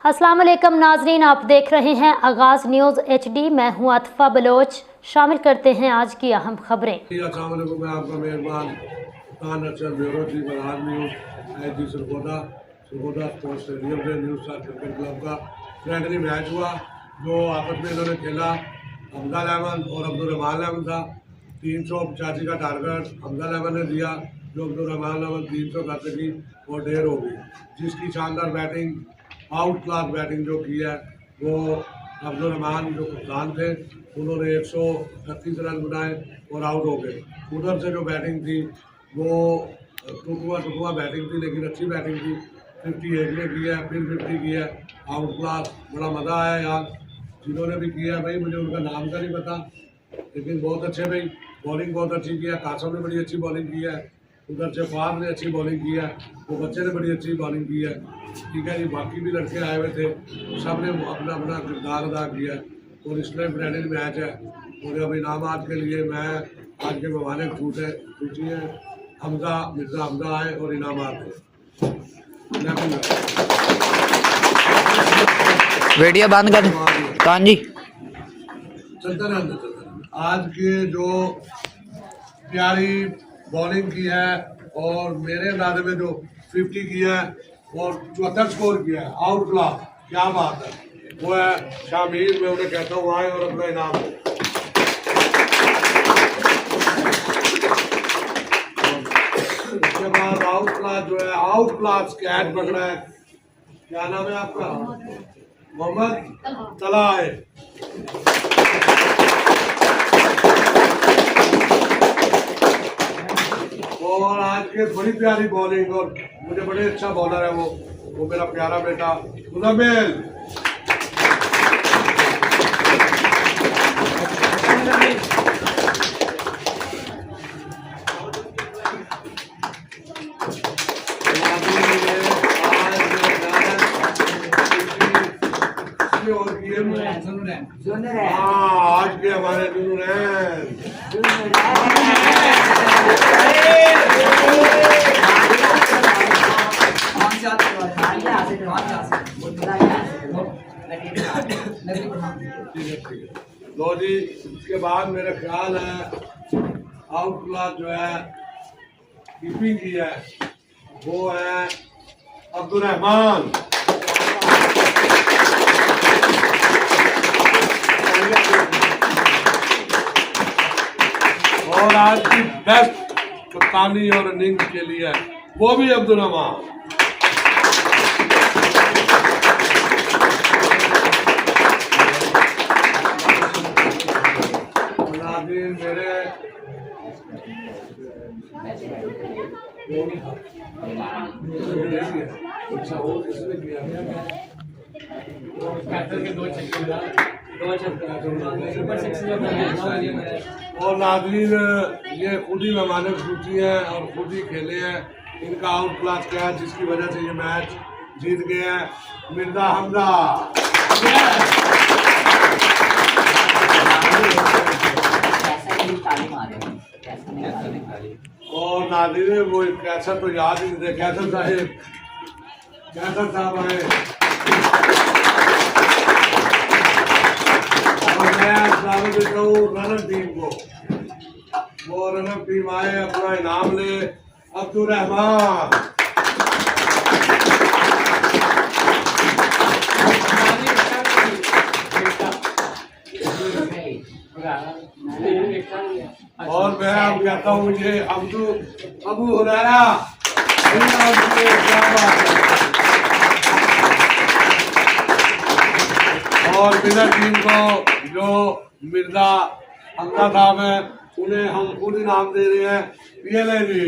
अस्सलाम वालेकुम नाजरीन, आप देख रहे हैं आगाज़ न्यूज़ HD। मैं हूं आतिफा बलोच। शामिल करते हैं आज की अहम खबरें। अस्सलाम वालेकुम, मैं आपका मेहरबान खान अरशद ब्यूरो चीफ आगाज़ news H D Sargodha sports stadium से न्यूज़ स्टार क्रिकेट क्लब का फ्रेंडली मैच हुआ जो आपस में इन्होंने खेला। अफजल अहमद और अब्दुर्रहमान अहमद था। 385 का टारगेट अफजल अहमद ने दिया जो अब्दुर्रहमान अहमद 300 कर सकी और ढेर हो गई, जिसकी शानदार बैटिंग आउट क्लास बैटिंग जो की है वो अब्दुर्रहमान जो कप्तान थे उन्होंने 138 रन बनाए और आउट हो गए। उधर से जो बैटिंग थी वो टुकवा बैटिंग थी, लेकिन अच्छी बैटिंग थी। 58 ने की है, फिर 50 की है, आउट क्लास। बड़ा मज़ा आया यार, जिन्होंने भी किया भाई, मुझे उनका नाम का नहीं पता, लेकिन बहुत अच्छे भाई, बॉलिंग बहुत अच्छी की है। कासम ने बड़ी अच्छी बॉलिंग की है, उधर से फार ने अच्छी बॉलिंग की है, वो बच्चे ने बड़ी अच्छी बॉलिंग की है। ठीक है जी, बाकी भी लड़के आए हुए थे, सब ने अपना अपना किरदार अदा किया और इसमें फ्रेंडली मैच है। और अब इनामात के लिए मैं आज के मेहमान सूची है मिर्ज़ा हमजा आए और इनामात है। वीडियो बंद कर कान जी। चलता रहना। आज के जो प्यारी बॉलिंग की है और मेरे अंदाजे में जो 50 की है और 74 स्कोर किया है आउट क्लास, क्या बात है, वो है शामिर। मैं उन्हें कहता हूँ आए और अपना इनाम दो। उसके बाद आउट क्लास जो है, आउट क्लास कैच पकड़ा है, क्या नाम है आपका? मोहम्मद तला है। और आज के बड़ी प्यारी बॉलिंग और मुझे बड़े अच्छा बॉलर है वो मेरा प्यारा बेटा मुजम्मिल। आज के हमारे लो जी। उसके बाद मेरा ख्याल है आउट क्लास जो है कीपिंग की है वो है अब्दुर्रहमान। और आज की बेस्ट कप्तानी और इनिंग के लिए वो भी अब्दुर्रहमान। मेरे अच्छा वो किसने किया और नाज़रीन ये खुद ही मेहमान सूची है और खुद ही खेले हैं। इनका आउट क्लास क्या है जिसकी वजह से ये मैच जीत गए हैं? मिर्ज़ा हमजा। और नाज़रीन वो कैसर तो याद ही नहीं थे, कैसर साहब आए और मैं स्वागत देता हूँ रनर टीम को। वो रनर टीम आए, अपना इनाम ले अब्दुर्रहमान। और मैं अब कहता हूँ ये अबू हुरैरा। और विनर टीम को जो मिर्जा हमजा साहब है उन्हें हम खुद इनाम दे रहे हैं। PLA जी।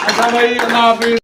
अच्छा भाई, अल्लाह हाफिज़।